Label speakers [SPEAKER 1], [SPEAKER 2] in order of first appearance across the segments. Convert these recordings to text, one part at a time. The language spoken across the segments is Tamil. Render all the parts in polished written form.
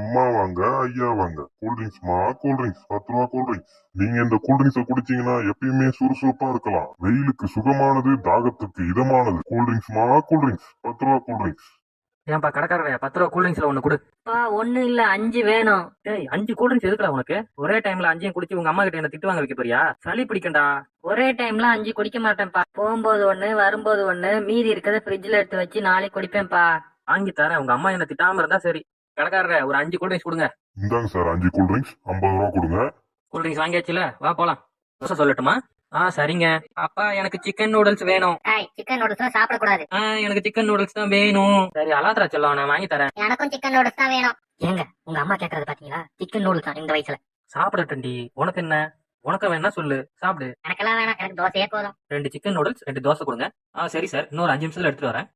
[SPEAKER 1] அம்மா வாங்க, ஐயா வாங்க. கூல்ட்ரிங்க்ஸ்மா கூல்ட்ரிங்க்ஸ், 10 ரூபா கூல்ட்ரிங்க்ஸ். நீங்க இந்த கூல்ட்ரிங்க்ஸ குடிச்சீங்கன்னா எப்பயுமே சுறுசுறுப்பா இருக்கலாம். வெயிலுக்கு சுகமானது, தாகத்துக்கு இதமானது. கூல்ட்ரிங்க்ஸ்மா கூல்ட்ரிங்க்ஸ், 10 ரூபா கூல்ட்ரிங்க்ஸ்.
[SPEAKER 2] ஏன்பா கடைக்காரரையா 10 ரூபா கூல்ட்ரிங்க்ஸ்ல ஒண்ணு கொடு.
[SPEAKER 3] ஒண்ணு இல்ல 5 வேணும்.
[SPEAKER 2] ஏய் 5 கூல்ட்ரிங்க்ஸ் எதுக்குடா உனக்கு? ஒரே டைம்ல 5 குடிச்சு உங்க அம்மா கிட்ட என்ன திட்டு வாங்க வைக்க போறியா? சளி பிடிக்கண்டா.
[SPEAKER 3] ஒரே டைம்ல 5 குடிக்க மாட்டேன்ப்பா. போகும்போது ஒண்ணு, வரும்போது ஒண்ணு, மீதி இருக்கிறத ஃப்ரிட்ஜ்ல எடுத்து வச்சு நாளைக்கு குடிப்பேன்ப்பா.
[SPEAKER 2] வாங்கி தரேன், உங்க அம்மா என்ன திட்டாம இருந்தா சரி. கடைக்காரரே ஒரு 5 கூல்ட்ரிங்க்ஸ் கொடுங்க.
[SPEAKER 1] இந்தாங்க சார் 5 கூல்ட்ரிங்க்ஸ், 50 ரூபா கொடுங்க.
[SPEAKER 2] கூல்ட்ரிங்க்ஸ் வாங்கியாச்சுல, வா போலாம். தோசை சொல்லட்டுமா? சரிங்க. அப்பா எனக்கு சிக்கன் நூடுல்ஸ் வேணும்.
[SPEAKER 3] சிக்கன் நூடுல்ஸ் சாப்பிடக்கூடாது.
[SPEAKER 2] எனக்கு சிக்கன் நூடுல்ஸ் தான் வேணும். சரி அலாத்ரா செல்லம், நான் வாங்கி தரேன்.
[SPEAKER 3] எனக்கும் சிக்கன் நூடுல்ஸ் தான் வேணும். ஏங்க உங்க அம்மா கேக்குறது பாத்தீங்களா? சிக்கன் நூடுல்ஸ் தான் இந்த வயசுல.
[SPEAKER 2] சாப்பிடட்டண்டி, உனக்கு என்ன? உனக்கு வேணா சொல்லு, சாப்பிடு.
[SPEAKER 3] எனக்கெல்லாம் வேணாம், எனக்கு தோசையே போதும்.
[SPEAKER 2] 2 சிக்கன் நூடுல்ஸ் 2 தோசை கொடுங்க. சரி சார், இன்னொரு 5 நிமிஷத்துல எடுத்துட்டு வரேன்.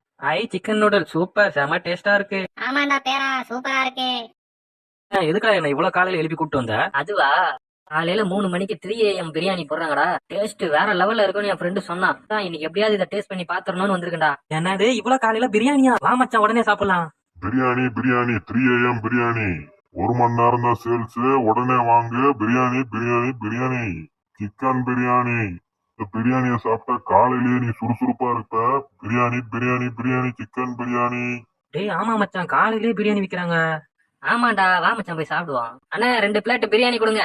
[SPEAKER 2] சிக்கன் நூடுல்ஸ் சூப்பர், செம டேஸ்டா இருக்கு.
[SPEAKER 3] ஆமாண்டா பேரா, சூப்பரா இருக்கு.
[SPEAKER 2] எதுக்கா என்ன இவ்வளவு காலையில எழுப்பி கூப்பிட்டு வந்த?
[SPEAKER 3] அதுவா, காலையில 3 மணிக்கு 3 AM பிரியாணி போடுறாங்கடா. டேஸ்ட் வேற லெவல்ல இருக்குன்னு என் ஃப்ரெண்டு சொன்னா. இன்னைக்கு எப்படியாவது இதை டேஸ்ட் பண்ணி பாத்துறணும்னு வந்திருக்கேன்டா.
[SPEAKER 2] என்னது இவ்வளவு காலையில பிரியாணியா? வா மச்சான் உடனே சாப்பிடலாம்.
[SPEAKER 1] பிரியாணி பிரியாணி 3 AM பிரியாணி. 1 மணி நேரம் தான் சேல்ஸ். உடனே வாங்க. பிரியாணி பிரியாணி பிரியாணி, சிக்கன் பிரியாணி. இந்த பிரியாணியை சாப்பிட்டா காலையிலேயே நீ சுறுசுறுப்பா இருப்ப. பிரியாணி பிரியாணி பிரியாணி, சிக்கன் பிரியாணி.
[SPEAKER 2] டேய் ஆமா மச்சான், காலையிலேயே பிரியாணி விக்கிறாங்க.
[SPEAKER 3] ஆமாண்டா, வா மச்சான் போய் சாப்பிடுவோம். அண்ணா 2 பிளேட் பிரியாணி கொடுங்க.